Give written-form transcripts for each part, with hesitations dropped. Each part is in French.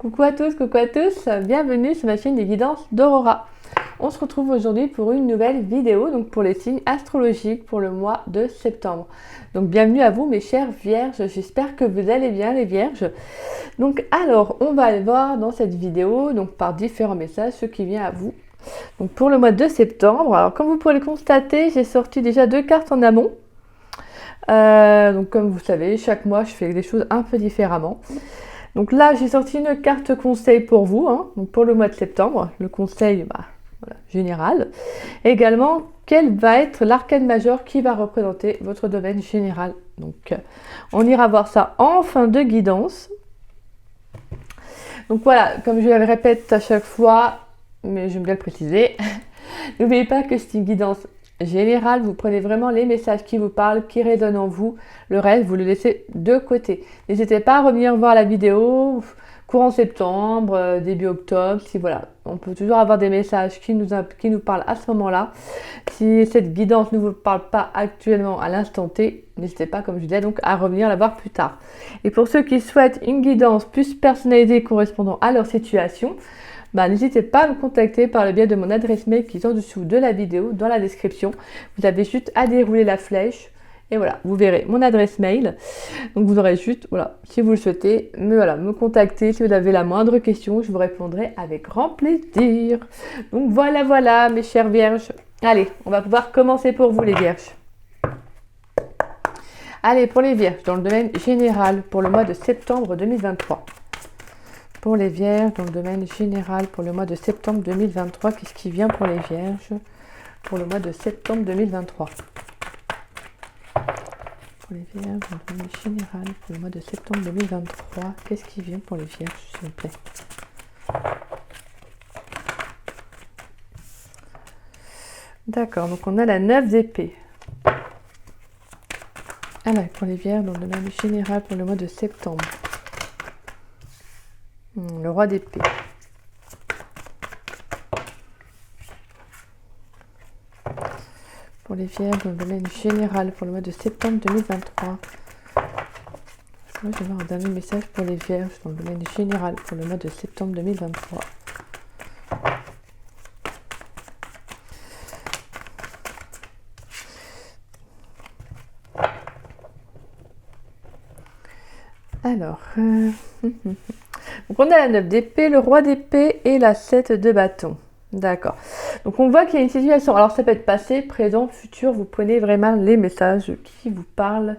Coucou à tous, bienvenue sur ma chaîne des guidances d'Aurora. On se retrouve aujourd'hui pour une nouvelle vidéo, donc pour les signes astrologiques pour le mois de septembre. Donc bienvenue à vous mes chères vierges, j'espère que vous allez bien les vierges. Donc alors, on va aller voir dans cette vidéo, donc par différents messages, ce qui vient à vous. Donc pour le mois de septembre, alors comme vous pouvez le constater, j'ai sorti déjà 2 cartes en amont. Donc comme vous savez, chaque mois je fais des choses un peu différemment. Donc là, j'ai sorti une carte conseil pour vous, donc pour le mois de septembre, le conseil voilà, général. Et également, quel va être l'arcane majeur qui va représenter votre domaine général. Donc, on ira voir ça en fin de guidance. Donc voilà, comme je le répète à chaque fois, mais j'aime bien le préciser, n'oubliez pas que c'est une guidance général, vous prenez vraiment les messages qui vous parlent, qui résonnent en vous. Le reste, vous le laissez de côté. N'hésitez pas à revenir voir la vidéo courant septembre, début octobre. Si voilà, on peut toujours avoir des messages qui nous parlent à ce moment-là. Si cette guidance ne vous parle pas actuellement à l'instant T, n'hésitez pas, comme je disais, donc à revenir la voir plus tard. Et pour ceux qui souhaitent une guidance plus personnalisée correspondant à leur situation, n'hésitez pas à me contacter par le biais de mon adresse mail qui est en dessous de la vidéo, dans la description. Vous avez juste à dérouler la flèche et voilà, vous verrez mon adresse mail. Donc vous aurez juste, voilà, si vous le souhaitez, me contacter. Si vous avez la moindre question, je vous répondrai avec grand plaisir. Donc voilà mes chères vierges. Allez, on va pouvoir commencer pour vous les vierges. Allez, pour les vierges, dans le domaine général, pour le mois de septembre 2023. Pour les vierges, dans le domaine général, pour le mois de septembre 2023, qu'est-ce qui vient pour les vierges pour le mois de septembre 2023? Pour les vierges, dans le domaine général, pour le mois de septembre 2023, qu'est-ce qui vient pour les vierges, s'il vous plaît? D'accord, donc on a la 9 d'épée. Alors, pour les vierges, dans le domaine général, pour le mois de septembre. Le roi d'épée. Pour les vierges, dans le domaine général, pour le mois de septembre 2023. Je vais avoir un dernier message pour les vierges, dans le domaine général, pour le mois de septembre 2023. Alors, donc on a la 9 d'épée, le roi d'épée et la 7 de bâton. D'accord. Donc on voit qu'il y a une situation. Alors ça peut être passé, présent, futur. Vous prenez vraiment les messages qui vous parlent.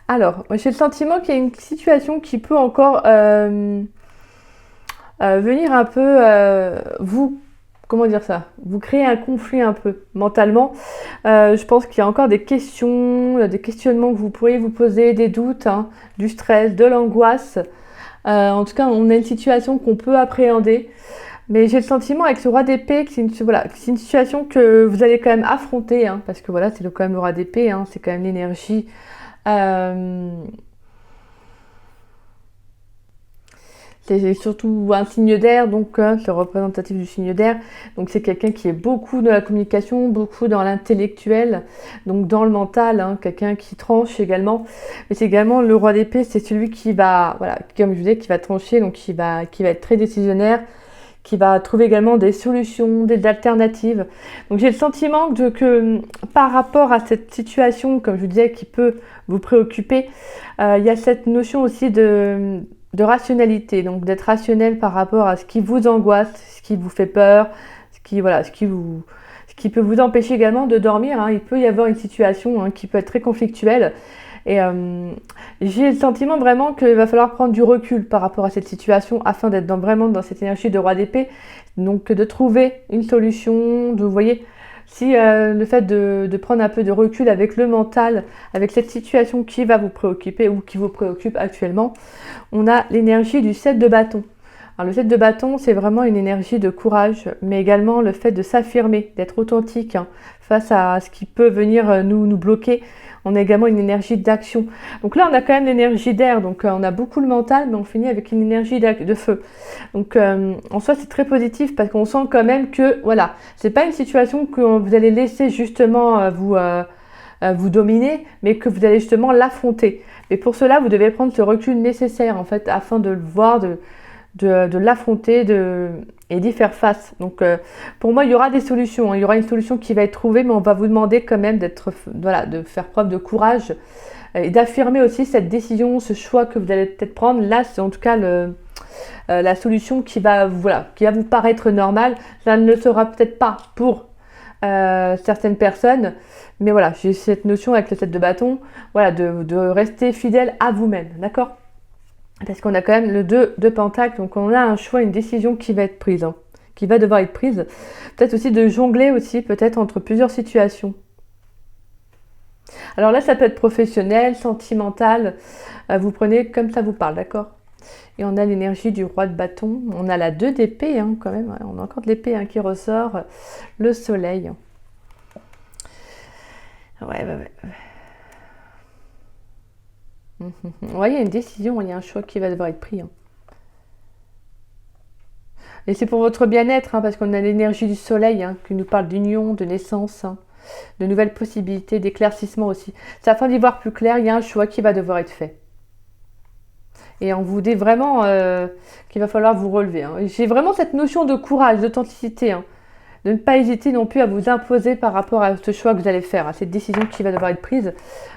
Alors, j'ai le sentiment qu'il y a une situation qui peut encore venir un peu comment dire ça? Vous créez un conflit un peu mentalement. Je pense qu'il y a encore des questions, des questionnements que vous pourriez vous poser, des doutes, du stress, de l'angoisse. En tout cas, on a une situation qu'on peut appréhender. Mais j'ai le sentiment avec ce roi d'épée que c'est une situation que vous allez quand même affronter. Parce que voilà, c'est quand même le roi d'épée, c'est quand même l'énergie. C'est surtout un signe d'air, donc c'est représentatif du signe d'air. Donc c'est quelqu'un qui est beaucoup dans la communication, beaucoup dans l'intellectuel, donc dans le mental, quelqu'un qui tranche également. Mais c'est également le roi d'épée, c'est celui qui va, voilà, comme je vous disais, qui va trancher, donc qui va être très décisionnaire, qui va trouver également des solutions, des alternatives. Donc j'ai le sentiment que par rapport à cette situation, comme je vous disais, qui peut vous préoccuper, il y a cette notion aussi de rationalité, donc d'être rationnel par rapport à ce qui vous angoisse, ce qui vous fait peur, ce qui peut vous empêcher également de dormir. Il peut y avoir une situation qui peut être très conflictuelle. Et j'ai le sentiment vraiment qu'il va falloir prendre du recul par rapport à cette situation afin d'être vraiment dans cette énergie de roi d'épée. Donc de trouver une solution, vous voyez, si le fait de prendre un peu de recul avec le mental, avec cette situation qui va vous préoccuper ou qui vous préoccupe actuellement, on a l'énergie du 7 de bâton. Alors le 7 de bâton, c'est vraiment une énergie de courage, mais également le fait de s'affirmer, d'être authentique face à ce qui peut venir nous bloquer. On a également une énergie d'action. Donc là, on a quand même l'énergie d'air, donc on a beaucoup le mental, mais on finit avec une énergie de feu. Donc en soi, c'est très positif parce qu'on sent quand même que, voilà, c'est pas une situation que vous allez laisser justement vous dominer, mais que vous allez justement l'affronter. Mais pour cela, vous devez prendre ce recul nécessaire, en fait, afin de le voir, de l'affronter et d'y faire face. Donc pour moi, il y aura des solutions, hein. Il y aura une solution qui va être trouvée, mais on va vous demander quand même voilà, de faire preuve de courage et d'affirmer aussi cette décision, ce choix que vous allez peut-être prendre. Là, c'est en tout cas la solution qui va vous paraître normale. Ça ne le sera peut-être pas pour certaines personnes, mais voilà, j'ai cette notion avec le 7 de bâton, voilà, de rester fidèle à vous-même, d'accord? Parce qu'on a quand même le 2 de pentacle, donc on a un choix, une décision qui va être prise, hein, qui va devoir être prise. Peut-être aussi de jongler aussi, peut-être entre plusieurs situations. Alors là, ça peut être professionnel, sentimental, vous prenez comme ça vous parle, d'accord? Et on a l'énergie du roi de bâton, on a la 2 d'épée, hein, quand même, on a encore de l'épée, hein, qui ressort, le soleil. Ouais. Ouais, il y a une décision, il y a un choix qui va devoir être pris, hein. Et c'est pour votre bien-être, hein, parce qu'on a l'énergie du soleil, hein, qui nous parle d'union, de naissance, hein, de nouvelles possibilités, d'éclaircissement aussi. C'est afin d'y voir plus clair, il y a un choix qui va devoir être fait. Et on vous dit vraiment qu'il va falloir vous relever, hein. J'ai vraiment cette notion de courage, d'authenticité, hein, de ne pas hésiter non plus à vous imposer par rapport à ce choix que vous allez faire, à cette décision qui va devoir être prise.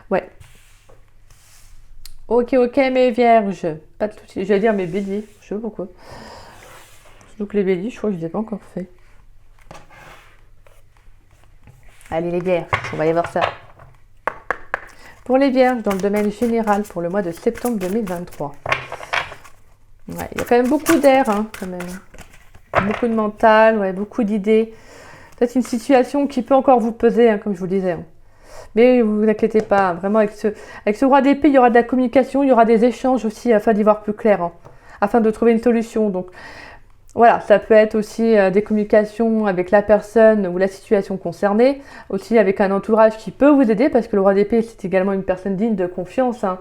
Ouais. Ok, mes vierges. Pas de soucis. Je vais dire mes béliers. Je sais pas pourquoi. Donc les béliers, je crois que je ne les ai pas encore fait. Allez les vierges, on va aller voir ça. Pour les vierges, dans le domaine général, pour le mois de septembre 2023. Ouais, il y a quand même beaucoup d'air, hein, quand même. Beaucoup de mental, ouais, beaucoup d'idées. Peut-être une situation qui peut encore vous peser, hein, comme je vous le disais, hein. Mais vous vous inquiétez pas, vraiment avec ce roi d'épée, il y aura de la communication, il y aura des échanges aussi afin d'y voir plus clair, hein, afin de trouver une solution. Donc voilà, ça peut être aussi des communications avec la personne ou la situation concernée, aussi avec un entourage qui peut vous aider, parce que le roi d'épée, c'est également une personne digne de confiance, hein.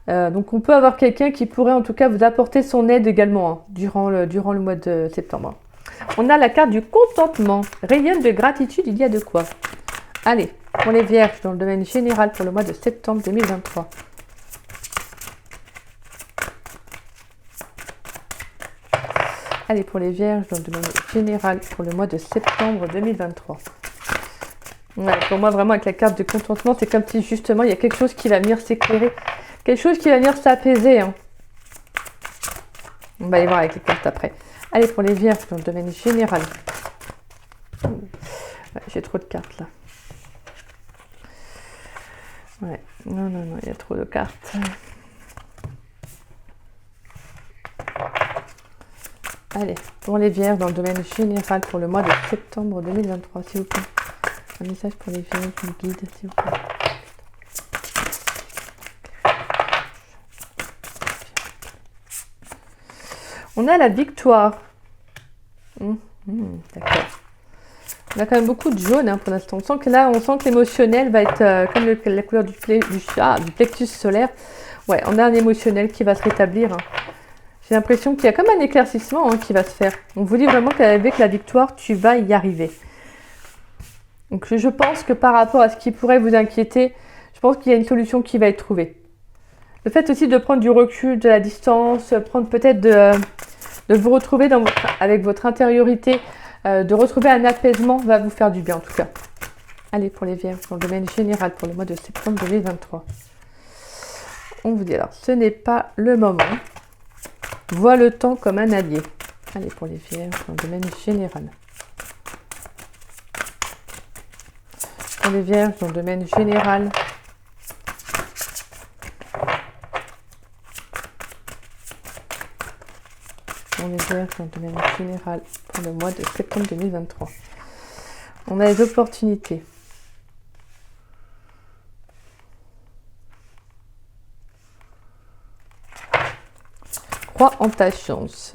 Donc on peut avoir quelqu'un qui pourrait en tout cas vous apporter son aide également, hein, durant le mois de septembre. On a la carte du contentement, rayonne de gratitude, il y a de quoi. Allez, pour les vierges, dans le domaine général pour le mois de septembre 2023. Allez, pour les vierges, dans le domaine général pour le mois de septembre 2023. Ouais, pour moi, vraiment, avec la carte de contentement, c'est comme si justement, il y a quelque chose qui va venir s'éclairer. Quelque chose qui va venir s'apaiser, hein. On va aller voir avec les cartes après. Allez, pour les vierges, dans le domaine général. Ouais, j'ai trop de cartes, là. Ouais, non, il y a trop de cartes. Allez, pour les vierges, dans le domaine général pour le mois de septembre 2023, s'il vous plaît. Un message pour les vierges, une guide, s'il vous plaît. On a la victoire. D'accord. On a quand même beaucoup de jaune, hein, pour l'instant. On sent que l'émotionnel va être comme la couleur du plexus solaire. Ouais, on a un émotionnel qui va se rétablir, hein. J'ai l'impression qu'il y a comme un éclaircissement, hein, qui va se faire. On vous dit vraiment qu'avec la victoire, tu vas y arriver. Donc je pense que par rapport à ce qui pourrait vous inquiéter, je pense qu'il y a une solution qui va être trouvée. Le fait aussi de prendre du recul, de la distance, prendre peut-être de vous retrouver avec votre intériorité, de retrouver un apaisement va vous faire du bien en tout cas. Allez, pour les vierges, dans le domaine général pour le mois de septembre 2023. On vous dit alors, ce n'est pas le moment. Vois le temps comme un allié. Allez, pour les vierges, dans le domaine général. Pour les vierges, dans le domaine général. Pour les vierges, dans le domaine général, pour le mois de septembre 2023. On a les opportunités. Crois en ta chance.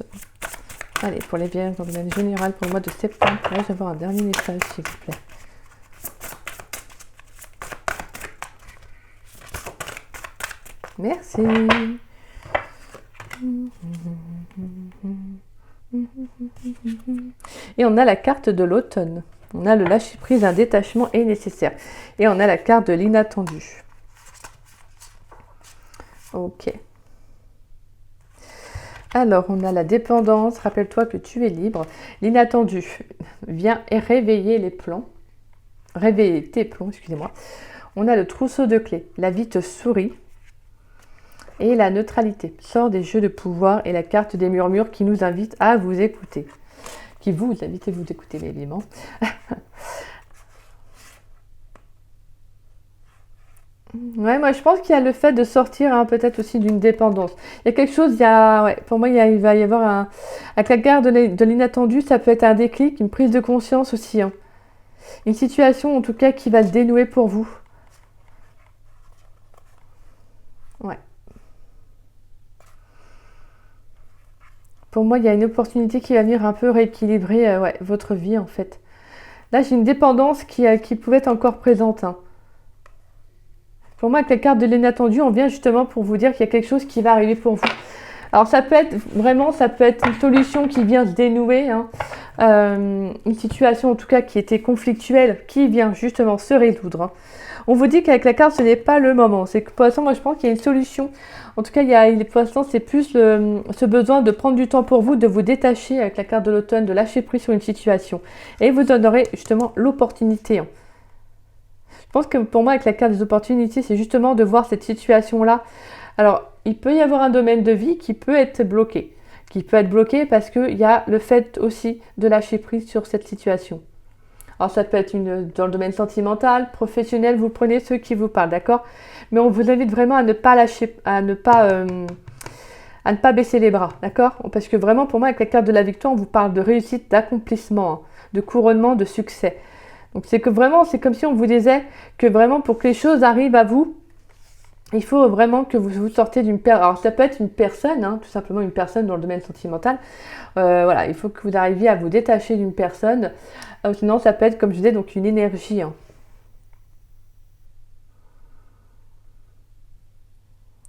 Allez, pour les vierges, dans le domaine général, pour le mois de septembre, pourrais-je avoir un dernier message, s'il vous plaît? Merci. Et on a la carte de l'automne. On a le lâcher-prise, un détachement est nécessaire. Et on a la carte de l'inattendu. Ok. Alors, on a la dépendance. Rappelle-toi que tu es libre. L'inattendu. Viens et réveiller les plans. Réveiller tes plombs, excusez-moi. On a le trousseau de clés. La vie te sourit. Et la neutralité. Sort des jeux de pouvoir et la carte des murmures qui nous invite à vous écouter. Qui vous invite à vous écouter, évidemment. Ouais, moi je pense qu'il y a le fait de sortir hein, peut-être aussi d'une dépendance. Il y a quelque chose, ouais, pour moi il va y avoir avec la garde de l'inattendu, ça peut être un déclic, une prise de conscience aussi. Hein. Une situation en tout cas qui va se dénouer pour vous. Ouais. Pour moi, il y a une opportunité qui va venir un peu rééquilibrer ouais, votre vie en fait. Là, j'ai une dépendance qui pouvait être encore présente. Hein. Pour moi, avec la carte de l'inattendu, on vient justement pour vous dire qu'il y a quelque chose qui va arriver pour vous. Alors, ça peut être vraiment, ça peut être une solution qui vient se dénouer. Hein. Une situation en tout cas qui était conflictuelle, qui vient justement se résoudre. Hein. On vous dit qu'avec la carte, ce n'est pas le moment. C'est que pour l'instant, moi, je pense qu'il y a une solution. En tout cas, pour l'instant, c'est plus ce besoin de prendre du temps pour vous, de vous détacher avec la carte de l'automne, de lâcher prise sur une situation. Et vous en aurez justement l'opportunité. Hein. Je pense que pour moi, avec la carte des opportunités, c'est justement de voir cette situation-là. Alors, il peut y avoir un domaine de vie qui peut être bloqué. Qui peut être bloqué parce qu'il y a le fait aussi de lâcher prise sur cette situation. Alors, ça peut être dans le domaine sentimental, professionnel, vous prenez ceux qui vous parlent, d'accord? Mais on vous invite vraiment à ne pas lâcher, à ne pas baisser les bras, d'accord? Parce que vraiment, pour moi, avec la carte de la victoire, on vous parle de réussite, d'accomplissement, hein, de couronnement, de succès. Donc c'est que vraiment, c'est comme si on vous disait que vraiment pour que les choses arrivent à vous, il faut vraiment que vous sortez d'une personne. Alors ça peut être une personne, hein, tout simplement une personne dans le domaine sentimental. Voilà, il faut que vous arriviez à vous détacher d'une personne. Sinon ça peut être, comme je disais, donc une énergie. Hein.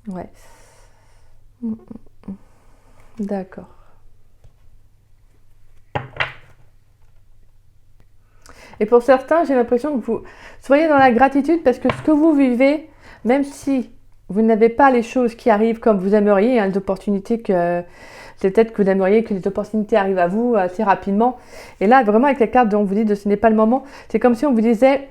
Ouais. D'accord. Et pour certains, j'ai l'impression que vous soyez dans la gratitude parce que ce que vous vivez, même si vous n'avez pas les choses qui arrivent comme vous aimeriez, hein, les opportunités que c'est peut-être que vous aimeriez que les opportunités arrivent à vous assez rapidement. Et là, vraiment avec la carte dont on vous dit que ce n'est pas le moment, c'est comme si on vous disait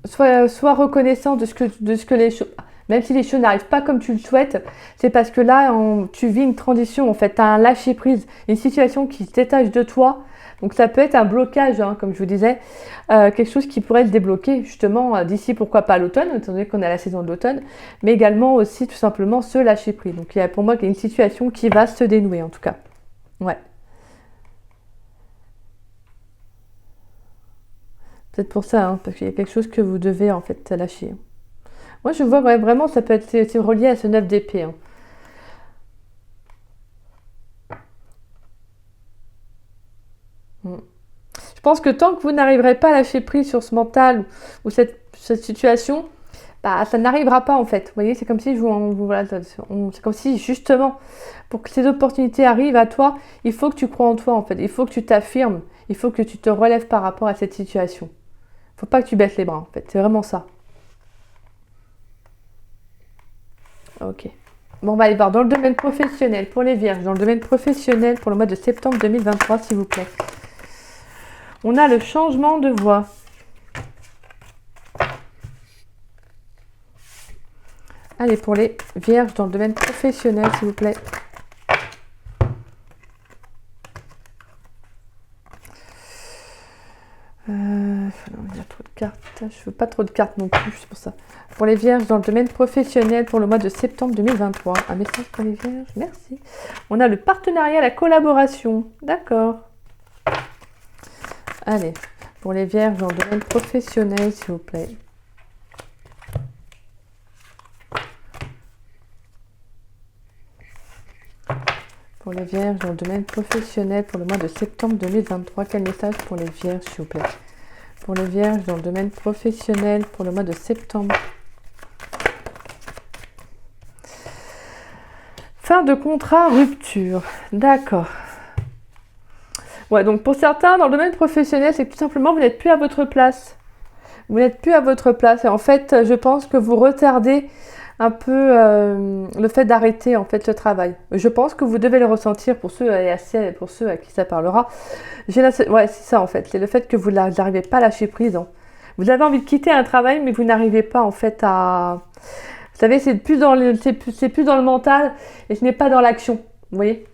sois reconnaissant de ce que les choses, même si les choses n'arrivent pas comme tu le souhaites, c'est parce que là, tu vis une transition, en fait, tu as un lâcher prise, une situation qui se détache de toi. Donc ça peut être un blocage, hein, comme je vous disais, quelque chose qui pourrait se débloquer justement d'ici, pourquoi pas l'automne, étant donné qu'on a la saison de l'automne, mais également aussi tout simplement se lâcher prise. Donc il y a pour moi qu'il y a une situation qui va se dénouer en tout cas. Ouais. Peut-être pour ça, hein, parce qu'il y a quelque chose que vous devez en fait lâcher. Moi je vois ouais, vraiment ça peut être c'est relié à ce 9 d'épée. Hein. Je pense que tant que vous n'arriverez pas à lâcher prise sur ce mental ou cette situation, bah, ça n'arrivera pas en fait. Vous voyez, c'est comme si voilà, c'est comme si justement, pour que ces opportunités arrivent à toi, il faut que tu crois en toi en fait. Il faut que tu t'affirmes. Il faut que tu te relèves par rapport à cette situation. Il ne faut pas que tu baisses les bras en fait. C'est vraiment ça. Ok. Bon, on va aller voir dans le domaine professionnel pour les vierges. Dans le domaine professionnel pour le mois de septembre 2023, s'il vous plaît. On a le changement de voie. Allez, pour les vierges dans le domaine professionnel, s'il vous plaît. Il y a trop de cartes. Je ne veux pas trop de cartes non plus, c'est pour ça. Pour les vierges dans le domaine professionnel pour le mois de septembre 2023. Un message pour les vierges, merci. On a le partenariat, la collaboration. D'accord. Allez, pour les vierges dans le domaine professionnel, s'il vous plaît. Pour les vierges dans le domaine professionnel pour le mois de septembre 2023, quel message pour les vierges, s'il vous plaît? Pour les vierges dans le domaine professionnel pour le mois de septembre. Fin de contrat, rupture. D'accord. Ouais, donc pour certains, dans le domaine professionnel, c'est que tout simplement, vous n'êtes plus à votre place. Vous n'êtes plus à votre place. Et en fait, je pense que vous retardez un peu le fait d'arrêter en fait le travail. Je pense que vous devez le ressentir pour ceux pour ceux à qui ça parlera. Ouais, c'est ça en fait, c'est le fait que vous n'arrivez pas à lâcher prise, hein. Vous avez envie de quitter un travail, mais vous n'arrivez pas en fait à... Vous savez, c'est plus dans le mental et ce n'est pas dans l'action. Vous voyez?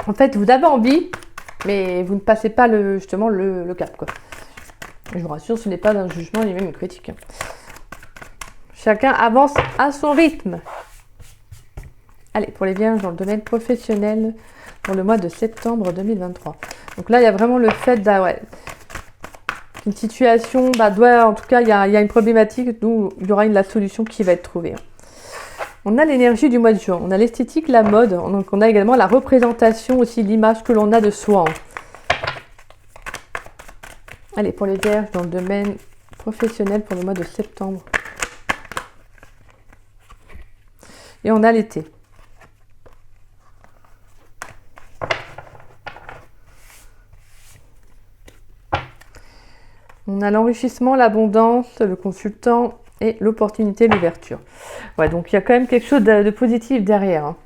En fait, vous avez envie, mais vous ne passez pas justement le cap, quoi. Je vous rassure, ce n'est pas un jugement ni même une critique, hein. Chacun avance à son rythme. Allez, pour les vierges dans le domaine professionnel, pour le mois de septembre 2023. Donc là, il y a vraiment le fait une situation, en tout cas, il y a une problématique d'où il y aura la solution qui va être trouvée. On a l'énergie du mois de juin, on a l'esthétique, la mode, donc on a également la représentation aussi, l'image que l'on a de soi. Allez, pour les vierges dans le domaine professionnel pour le mois de septembre. Et on a l'été. On a l'enrichissement, l'abondance, le consultant et l'opportunité, l'ouverture. Ouais, donc il y a quand même quelque chose de positif derrière, hein.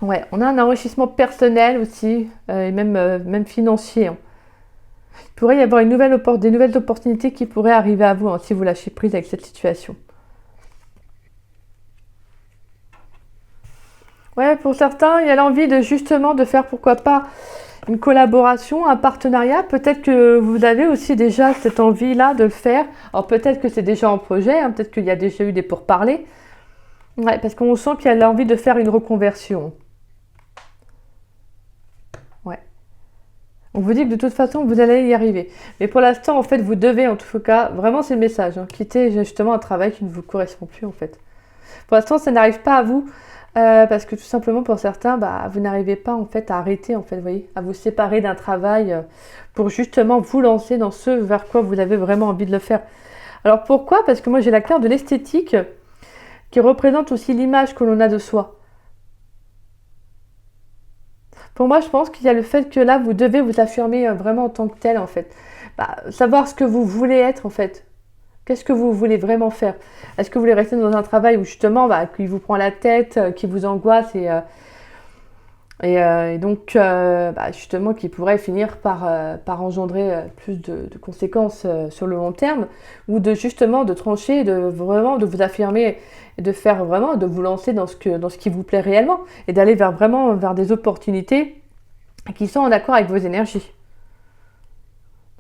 Ouais, on a un enrichissement personnel aussi, et même financier, hein. Il pourrait y avoir des nouvelles opportunités qui pourraient arriver à vous, hein, si vous lâchez prise avec cette situation. Ouais, pour certains, il y a l'envie de justement de faire, pourquoi pas, une collaboration, un partenariat. Peut-être que vous avez aussi déjà cette envie-là de le faire. Alors peut-être que c'est déjà en projet, hein, peut-être qu'il y a déjà eu des pourparlers. Ouais, parce qu'on sent qu'il y a l'envie de faire une reconversion. Ouais. On vous dit que de toute façon, vous allez y arriver. Mais pour l'instant, en fait, vous devez, en tout cas, vraiment c'est le message, hein, quitter justement un travail qui ne vous correspond plus, en fait. Pour l'instant, ça n'arrive pas à vous. Parce que tout simplement pour certains, vous n'arrivez pas en fait à arrêter, en fait, vous voyez, à vous séparer d'un travail pour justement vous lancer dans ce vers quoi vous avez vraiment envie de le faire. Alors pourquoi? Parce que moi j'ai la carte de l'esthétique qui représente aussi l'image que l'on a de soi. Pour moi, je pense qu'il y a le fait que là, vous devez vous affirmer vraiment en tant que tel, en fait. Savoir ce que vous voulez être, en fait. Qu'est-ce que vous voulez vraiment faire? Est-ce que vous voulez rester dans un travail où justement, qui vous prend la tête, qui vous angoisse et donc justement qui pourrait finir par engendrer plus de conséquences sur le long terme, ou de trancher, de vous affirmer et de faire vraiment, de vous lancer dans ce qui vous plaît réellement et d'aller vers des opportunités qui sont en accord avec vos énergies.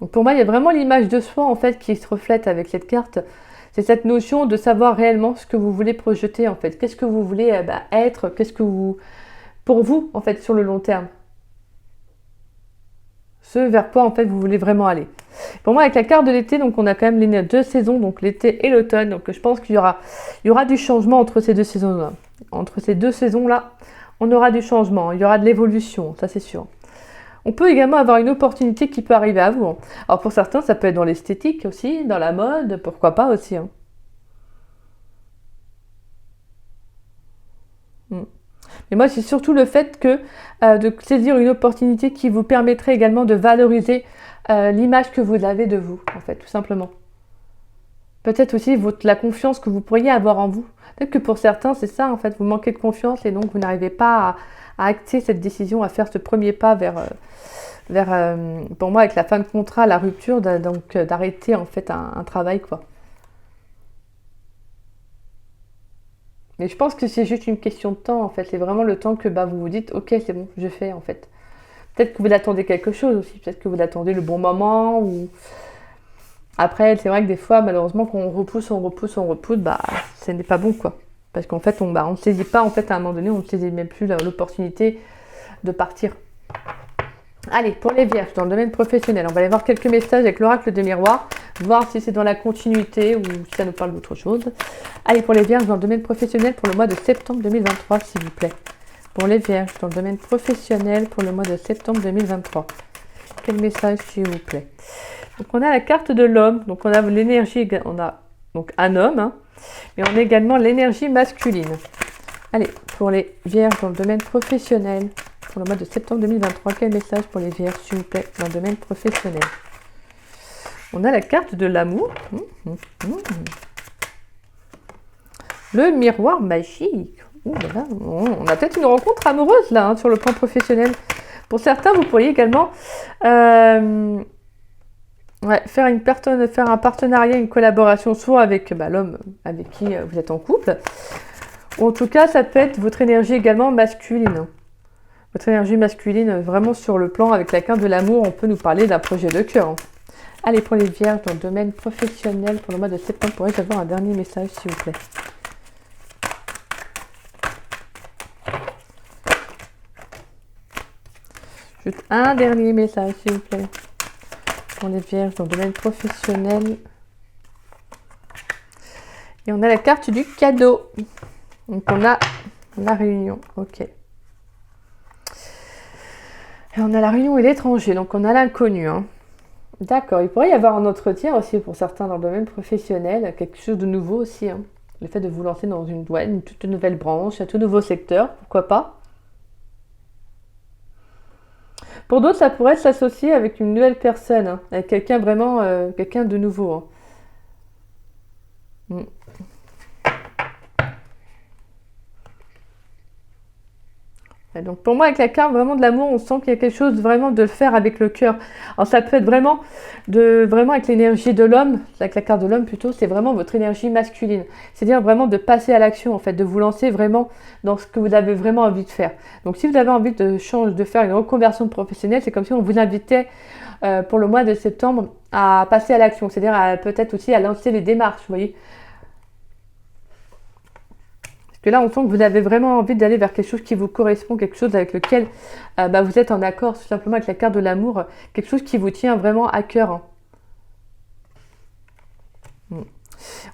Donc pour moi, il y a vraiment l'image de soi en fait qui se reflète avec cette carte. C'est cette notion de savoir réellement ce que vous voulez projeter en fait. Qu'est-ce que vous voulez être? Pour vous en fait sur le long terme. Ce vers quoi en fait vous voulez vraiment aller. Pour moi, avec la carte de l'été, donc on a quand même les deux saisons, donc l'été et l'automne. Donc je pense qu'il y aura du changement entre ces deux saisons-là. Entre ces deux saisons-là, on aura du changement. Il y aura de l'évolution, ça c'est sûr. On peut également avoir une opportunité qui peut arriver à vous, hein. Alors pour certains, ça peut être dans l'esthétique aussi, dans la mode, pourquoi pas aussi, hein. Mais moi, c'est surtout le fait de saisir une opportunité qui vous permettrait également de valoriser l'image que vous avez de vous, en fait, tout simplement. Peut-être aussi la confiance que vous pourriez avoir en vous. Peut-être que pour certains, c'est ça, en fait, vous manquez de confiance et donc vous n'arrivez pas à acter cette décision, à faire ce premier pas vers pour moi, avec la fin de contrat, la rupture, donc d'arrêter en fait un travail, quoi. Mais je pense que c'est juste une question de temps, en fait. C'est vraiment le temps que vous vous dites, ok, c'est bon, je fais, en fait. Peut-être que vous attendez quelque chose aussi. Peut-être que vous attendez le bon moment. Ou après, c'est vrai que des fois, malheureusement, quand on repousse, ce n'est pas bon, quoi. Parce qu'en fait, on ne saisit pas, en fait, à un moment donné, on ne saisit même plus l'opportunité de partir. Allez, pour les vierges, dans le domaine professionnel, on va aller voir quelques messages avec l'oracle de miroir, voir si c'est dans la continuité ou si ça nous parle d'autre chose. Allez, pour les vierges, dans le domaine professionnel, pour le mois de septembre 2023, s'il vous plaît. Pour les vierges, dans le domaine professionnel, pour le mois de septembre 2023. Quel message, s'il vous plaît? Donc, on a la carte de l'homme, donc on a l'énergie, on a donc un homme, hein, mais on a également l'énergie masculine. Allez, pour les vierges, dans le domaine professionnel, pour le mois de septembre 2023, quel message pour les vierges, s'il vous plaît, dans le domaine professionnel? On a la carte de l'amour. Le miroir magique. Ouh là là, on a peut-être une rencontre amoureuse là, hein, sur le plan professionnel. Pour certains, vous pourriez également faire un partenariat, une collaboration, soit avec l'homme avec qui vous êtes en couple. Ou en tout cas, ça peut être votre énergie également masculine. Votre énergie masculine, vraiment sur le plan avec la carte de l'amour, on peut nous parler d'un projet de cœur. Allez, pour les vierges dans le domaine professionnel, pour le mois de septembre, pourrais-je avoir un dernier message, s'il vous plaît? Juste un dernier message, s'il vous plaît. Pour les vierges dans le domaine professionnel. Et on a la carte du cadeau. Donc on a la réunion. Ok. Et on a la réunion et l'étranger. Donc on a l'inconnu. Hein. D'accord. Il pourrait y avoir un entretien aussi pour certains dans le domaine professionnel. Quelque chose de nouveau aussi. Hein. Le fait de vous lancer dans une toute nouvelle branche, un tout nouveau secteur. Pourquoi pas? Pour d'autres, ça pourrait s'associer avec une nouvelle personne, hein, avec quelqu'un vraiment, quelqu'un de nouveau. Hein. Et donc pour moi, avec la carte vraiment de l'amour, on sent qu'il y a quelque chose vraiment de le faire avec le cœur. Alors ça peut être vraiment avec l'énergie de l'homme, avec la carte de l'homme plutôt, c'est vraiment votre énergie masculine. C'est-à-dire vraiment de passer à l'action en fait, de vous lancer vraiment dans ce que vous avez vraiment envie de faire. Donc si vous avez envie de faire une reconversion professionnelle, c'est comme si on vous invitait pour le mois de septembre à passer à l'action, c'est-à-dire peut-être aussi à lancer les démarches, vous voyez. Que là, on sent que vous avez vraiment envie d'aller vers quelque chose qui vous correspond, quelque chose avec lequel vous êtes en accord, tout simplement avec la carte de l'amour, quelque chose qui vous tient vraiment à cœur. Hein.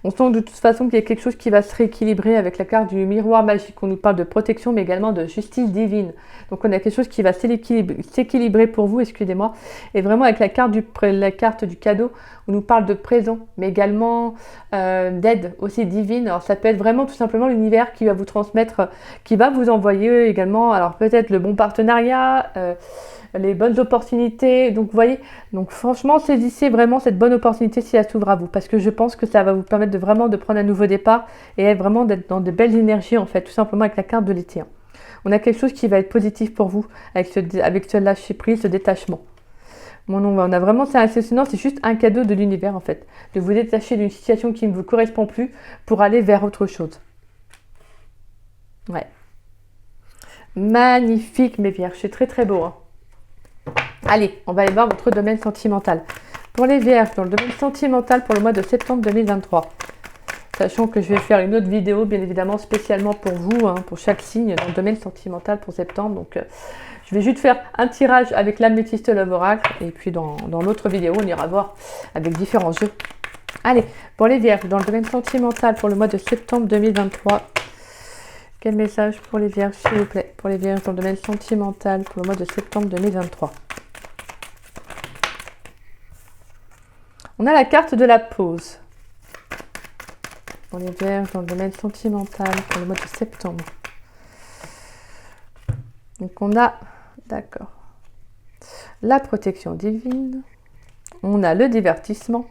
On sent de toute façon qu'il y a quelque chose qui va se rééquilibrer avec la carte du miroir magique. On nous parle de protection, mais également de justice divine. Donc on a quelque chose qui va s'équilibrer pour vous, excusez-moi. Et vraiment avec la carte du cadeau, on nous parle de présent, mais également d'aide aussi divine. Alors ça peut être vraiment tout simplement l'univers qui va vous transmettre, qui va vous envoyer également, alors peut-être le bon partenariat, les bonnes opportunités. Donc vous voyez, donc franchement saisissez vraiment cette bonne opportunité si elle s'ouvre à vous, parce que je pense que ça va vous permettre de vraiment de prendre un nouveau départ et vraiment d'être dans de belles énergies en fait, tout simplement avec la carte de l'été. Hein. On a quelque chose qui va être positif pour vous avec ce lâcher prise, ce détachement. On a vraiment, c'est impressionnant, c'est juste un cadeau de l'univers en fait, de vous détacher d'une situation qui ne vous correspond plus pour aller vers autre chose. Ouais. Magnifique mes vierges, c'est très très beau. Hein. Allez, on va aller voir votre domaine sentimental. Pour les vierges, dans le domaine sentimental pour le mois de septembre 2023. Sachant que je vais faire une autre vidéo, bien évidemment, spécialement pour vous, hein, pour chaque signe dans le domaine sentimental pour septembre. Donc, je vais juste faire un tirage avec l'améthyste Love Oracle. Et puis, dans l'autre vidéo, on ira voir avec différents jeux. Allez, pour les vierges, dans le domaine sentimental pour le mois de septembre 2023. Quel message pour les vierges, s'il vous plaît? Pour les vierges, dans le domaine sentimental pour le mois de septembre 2023. On a la carte de la pause. Pour les vierges, dans le domaine sentimental pour le mois de septembre. Donc on a, d'accord, la protection divine. On a le divertissement.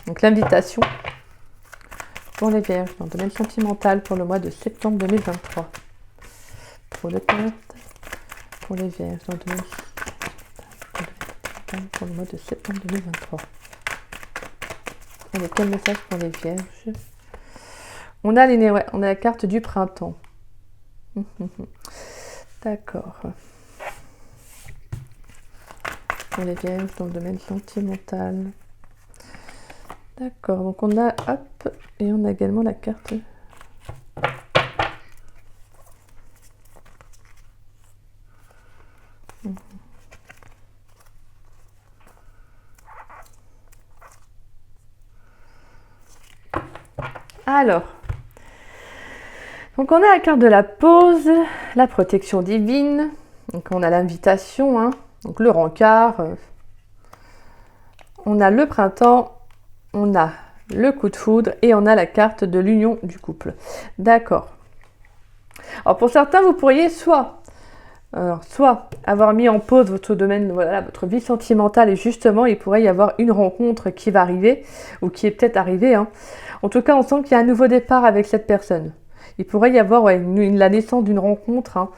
Donc l'invitation. Pour les vierges, dans le domaine sentimental pour le mois de septembre 2023. Pour le carte. Pour les vierges, dans le domaine sentimental pour le mois de septembre 2023. Allez, quel message pour les vierges? On a la carte du printemps. D'accord. Pour les vierges dans le domaine sentimental. D'accord, donc on a, hop, et on a également la carte. Alors, donc on a la carte de la pause, la protection divine, donc on a l'invitation, hein, donc le rencard, on a le printemps, on a le coup de foudre et on a la carte de l'union du couple. D'accord. Alors pour certains, vous pourriez soit Alors, soit avoir mis en pause votre domaine, voilà, votre vie sentimentale, et justement, il pourrait y avoir une rencontre qui va arriver, ou qui est peut-être arrivée, hein. En tout cas, on sent qu'il y a un nouveau départ avec cette personne. Il pourrait y avoir ouais, la naissance d'une rencontre, hein.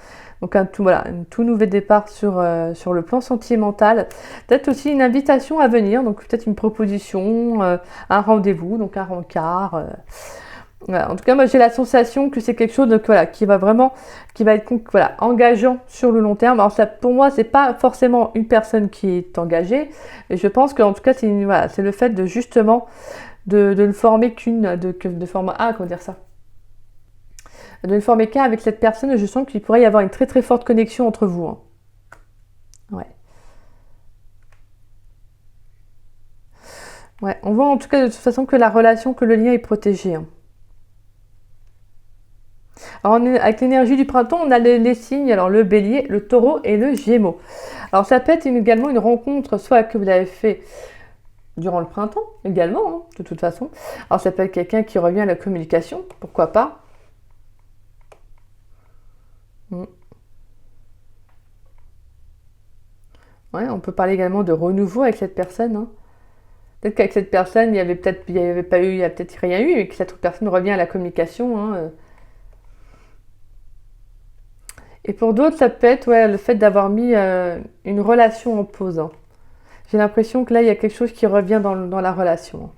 Donc voilà, un tout nouveau départ sur le plan sentimental. Peut-être aussi une invitation à venir, donc peut-être une proposition, un rendez-vous, donc un rencard. Voilà. En tout cas, moi j'ai la sensation que c'est quelque chose de, voilà, qui va être voilà, engageant sur le long terme. Alors ça, pour moi, c'est pas forcément une personne qui est engagée, et je pense qu'en tout cas, voilà, c'est le fait de justement de ne former de former, comment dire ça, de ne former qu'un avec cette personne. Je sens qu'il pourrait y avoir une très très forte connexion entre vous, hein. Ouais. Ouais, on voit en tout cas de toute façon que la relation, que le lien est protégé, hein. Alors avec l'énergie du printemps, on a les signes, alors le bélier, le taureau et le gémeaux. Alors ça peut être également une rencontre, soit que vous avez fait durant le printemps, également, hein, de toute façon. Alors ça peut être quelqu'un qui revient à la communication, pourquoi pas. Ouais, on peut parler également de renouveau avec cette personne, hein. Peut-être qu'avec cette personne, il y avait pas eu, il y a peut-être rien eu, et que cette personne revient à la communication, hein. Et pour d'autres, ça peut être ouais, le fait d'avoir mis une relation en pause, hein. J'ai l'impression que là, il y a quelque chose qui revient dans la relation.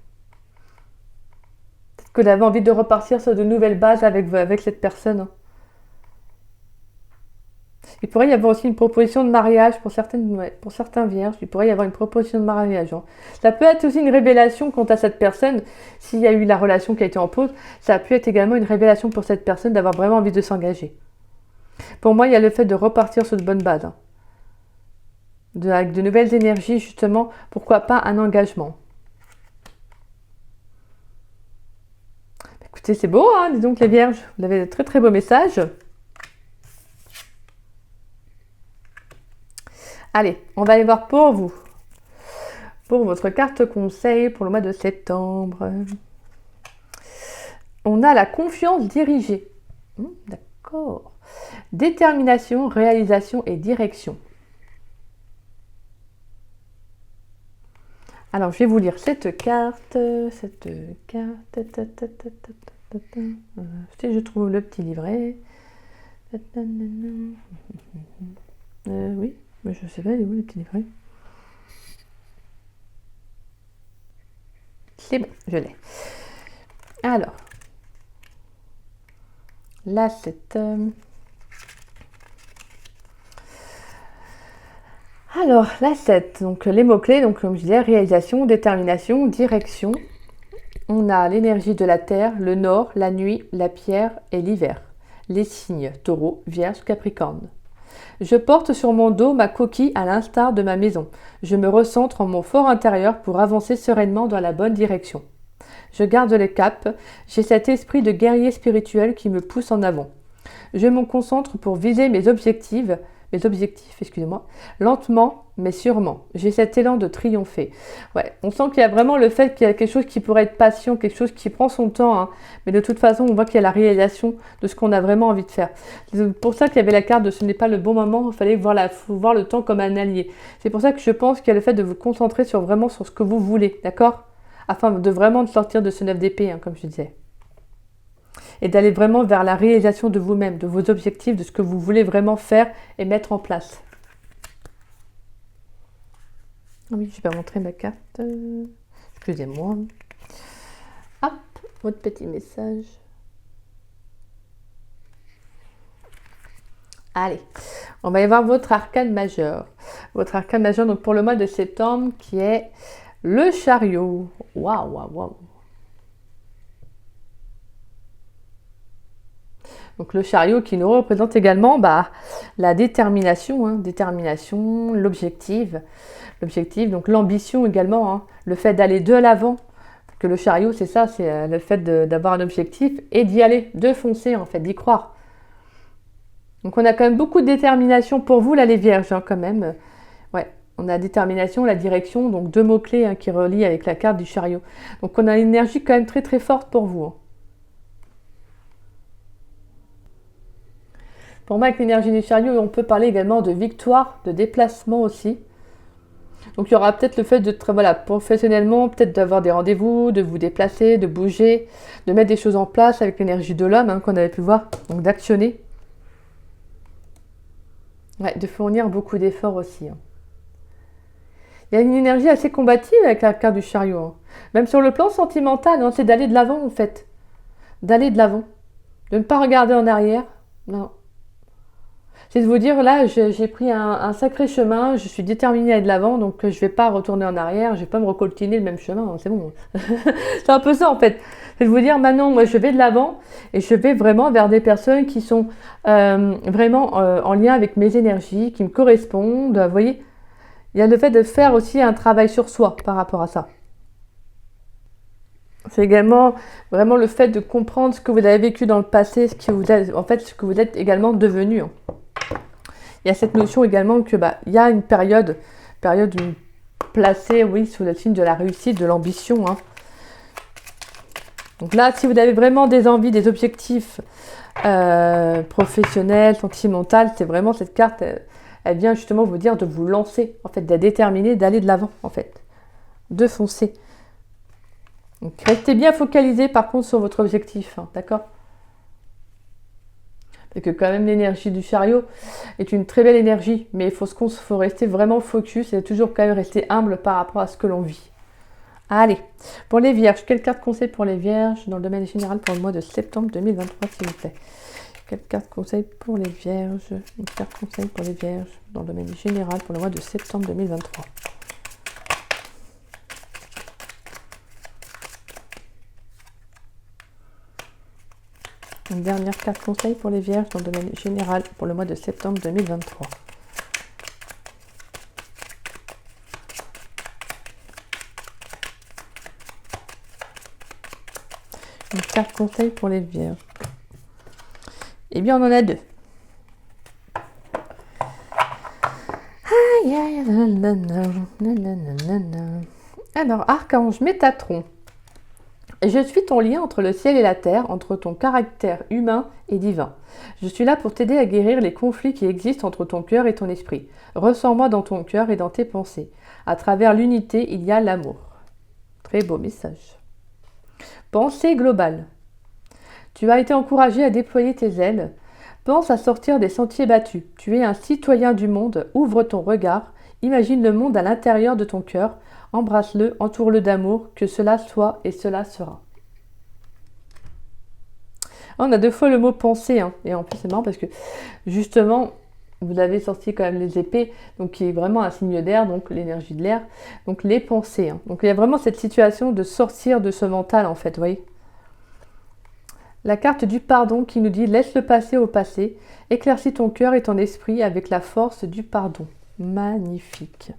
Peut-être que vous avez envie de repartir sur de nouvelles bases avec cette personne, hein. Il pourrait y avoir aussi une proposition de mariage pour pour certains vierges. Il pourrait y avoir une proposition de mariage, hein. Ça peut être aussi une révélation quant à cette personne. S'il y a eu la relation qui a été en pause, ça a pu être également une révélation pour cette personne d'avoir vraiment envie de s'engager. Pour moi, il y a le fait de repartir sur de bonnes bases, hein. Avec de nouvelles énergies, justement, pourquoi pas un engagement. Écoutez, c'est beau, hein, dis donc les vierges. Vous avez de très très beaux messages. Allez, on va aller voir pour vous. Pour votre carte conseil pour le mois de septembre. On a la confiance dirigée. D'accord. Détermination, réalisation et direction. Alors, je vais vous lire cette carte. Je trouve le petit livret. Oui, mais je sais pas, il est où le petit livret? C'est bon, je l'ai. Alors, là, Alors, la 7, donc les mots-clés, donc comme je disais, réalisation, détermination, direction. On a l'énergie de la terre, le nord, la nuit, la pierre et l'hiver. Les signes, taureau, vierge, capricorne. Je porte sur mon dos ma coquille à l'instar de ma maison. Je me recentre en mon fort intérieur pour avancer sereinement dans la bonne direction. Je garde le cap, j'ai cet esprit de guerrier spirituel qui me pousse en avant. Je me concentre pour viser mes objectifs, excusez-moi, lentement mais sûrement. J'ai cet élan de triompher. Ouais, on sent qu'il y a vraiment le fait qu'il y a quelque chose qui pourrait être patient, quelque chose qui prend son temps, hein, mais de toute façon, on voit qu'il y a la réalisation de ce qu'on a vraiment envie de faire. C'est pour ça qu'il y avait la carte de ce n'est pas le bon moment, il fallait voir le temps comme un allié. C'est pour ça que je pense qu'il y a le fait de vous concentrer vraiment sur ce que vous voulez, d'accord? Afin de vraiment sortir de ce 9 d'épée, hein, comme je disais. Et d'aller vraiment vers la réalisation de vous-même, de vos objectifs, de ce que vous voulez vraiment faire et mettre en place. Oui, je vais montrer ma carte. Excusez-moi. Hop, votre petit message. Allez, on va y voir votre arcane majeur. Votre arcane majeur, donc pour le mois de septembre, qui est le chariot. Waouh, waouh, waouh. Donc le chariot qui nous représente également la détermination, hein, l'objectif, donc l'ambition également, hein, le fait d'aller de l'avant. Que le chariot, c'est ça, c'est le fait d'avoir un objectif et d'y aller, de foncer en fait, d'y croire. Donc on a quand même beaucoup de détermination pour vous, là les vierges, hein, quand même. Ouais, on a détermination, la direction, donc deux mots-clés, hein, qui relient avec la carte du chariot. Donc on a une énergie quand même très très forte pour vous, hein. Pour moi, avec l'énergie du chariot, on peut parler également de victoire, de déplacement aussi. Donc il y aura peut-être le fait de, voilà, professionnellement, peut-être d'avoir des rendez-vous, de vous déplacer, de bouger, de mettre des choses en place avec l'énergie de l'homme, hein, qu'on avait pu voir, donc d'actionner. Ouais, de fournir beaucoup d'efforts aussi. Hein. Il y a une énergie assez combative avec la carte du chariot. Hein. Même sur le plan sentimental, hein, c'est d'aller de l'avant en fait. D'aller de l'avant. De ne pas regarder en arrière. Non. C'est de vous dire, là, j'ai pris un sacré chemin, je suis déterminée à aller de l'avant, donc je ne vais pas retourner en arrière, je ne vais pas me recoltiner le même chemin, hein, c'est bon. C'est un peu ça en fait. C'est de vous dire, maintenant, moi je vais de l'avant et je vais vraiment vers des personnes qui sont vraiment en lien avec mes énergies, qui me correspondent. Vous voyez, il y a le fait de faire aussi un travail sur soi par rapport à ça. C'est également vraiment le fait de comprendre ce que vous avez vécu dans le passé, ce que vous êtes, en fait, ce que vous êtes également devenu. Hein. Il y a cette notion également que il y a une période placée, oui, sous le signe de la réussite, de l'ambition. Hein. Donc là, si vous avez vraiment des envies, des objectifs professionnels, sentimentaux, c'est vraiment cette carte, elle vient justement vous dire de vous lancer, en fait, d'être déterminé, d'aller de l'avant, en fait, de foncer. Donc restez bien focalisé par contre sur votre objectif, hein, d'accord ? Parce que quand même l'énergie du chariot est une très belle énergie, mais il faut rester vraiment focus et toujours quand même rester humble par rapport à ce que l'on vit. Allez, pour les vierges, quelle carte conseil pour les vierges dans le domaine général pour le mois de septembre 2023 s'il vous plaît? Quelle carte conseil pour les vierges? Une carte conseil pour les vierges dans le domaine général pour le mois de septembre 2023. Une dernière carte conseil pour les vierges dans le domaine général pour le mois de septembre 2023. Une carte conseil pour les vierges. Eh bien, on en a deux. Alors, Archange Métatron. Je suis ton lien entre le ciel et la terre, entre ton caractère humain et divin. Je suis là pour t'aider à guérir les conflits qui existent entre ton cœur et ton esprit. Ressens-moi dans ton cœur et dans tes pensées. À travers l'unité, il y a l'amour. Très beau message. Pensée globale. Tu as été encouragé à déployer tes ailes. Pense à sortir des sentiers battus. Tu es un citoyen du monde. Ouvre ton regard. Imagine le monde à l'intérieur de ton cœur. Embrasse-le, entoure-le d'amour, que cela soit et cela sera. On a deux fois le mot penser, hein. Et en plus c'est marrant parce que justement, vous avez sorti quand même les épées, donc qui est vraiment un signe d'air, donc l'énergie de l'air, donc les pensées. Hein. Donc il y a vraiment cette situation de sortir de ce mental en fait, vous voyez. La carte du pardon qui nous dit « Laisse le passé au passé, éclaircis ton cœur et ton esprit avec la force du pardon. » Magnifique.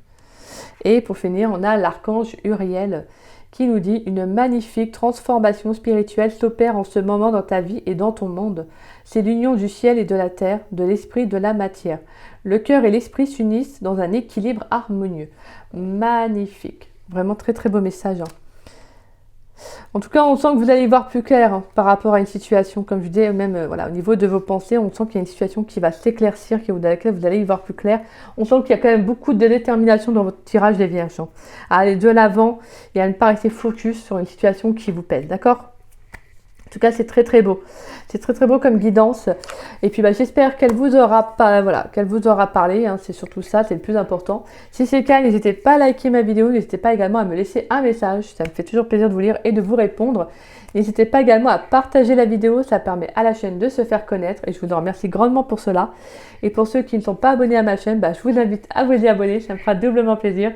Et pour finir, on a l'archange Uriel qui nous dit « Une magnifique transformation spirituelle s'opère en ce moment dans ta vie et dans ton monde. C'est l'union du ciel et de la terre, de l'esprit et de la matière. Le cœur et l'esprit s'unissent dans un équilibre harmonieux. » Magnifique. Vraiment très très beau message. Hein. En tout cas, on sent que vous allez y voir plus clair hein, par rapport à une situation. Comme je disais, même voilà, au niveau de vos pensées, on sent qu'il y a une situation qui va s'éclaircir, dans laquelle vous allez y voir plus clair. On sent qu'il y a quand même beaucoup de détermination dans votre tirage des vierges. Hein. À aller de l'avant et à ne pas rester focus sur une situation qui vous pèse, d'accord ? En tout cas, c'est très très beau. C'est très très beau comme guidance. Et puis j'espère qu'elle vous aura parlé. Hein. C'est surtout ça, c'est le plus important. Si c'est le cas, n'hésitez pas à liker ma vidéo. N'hésitez pas également à me laisser un message. Ça me fait toujours plaisir de vous lire et de vous répondre. N'hésitez pas également à partager la vidéo. Ça permet à la chaîne de se faire connaître. Et je vous en remercie grandement pour cela. Et pour ceux qui ne sont pas abonnés à ma chaîne, je vous invite à vous y abonner. Ça me fera doublement plaisir.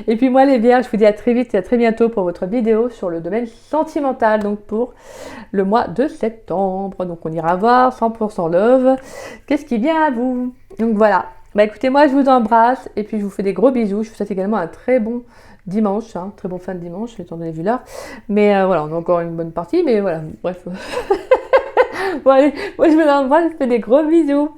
Et puis moi les vierges, je vous dis à très vite et à très bientôt pour votre vidéo sur le domaine sentimental. Donc pour le mois de septembre. Donc on ira voir 100% love. Qu'est-ce qui vient à vous? Donc voilà. Écoutez, moi je vous embrasse et puis je vous fais des gros bisous. Je vous souhaite également un très bon dimanche, hein, très bon fin de dimanche, le temps de vu l'heure. Mais voilà, on a encore une bonne partie, mais voilà, bref. Bon allez, moi je vous embrasse, je vous fais des gros bisous.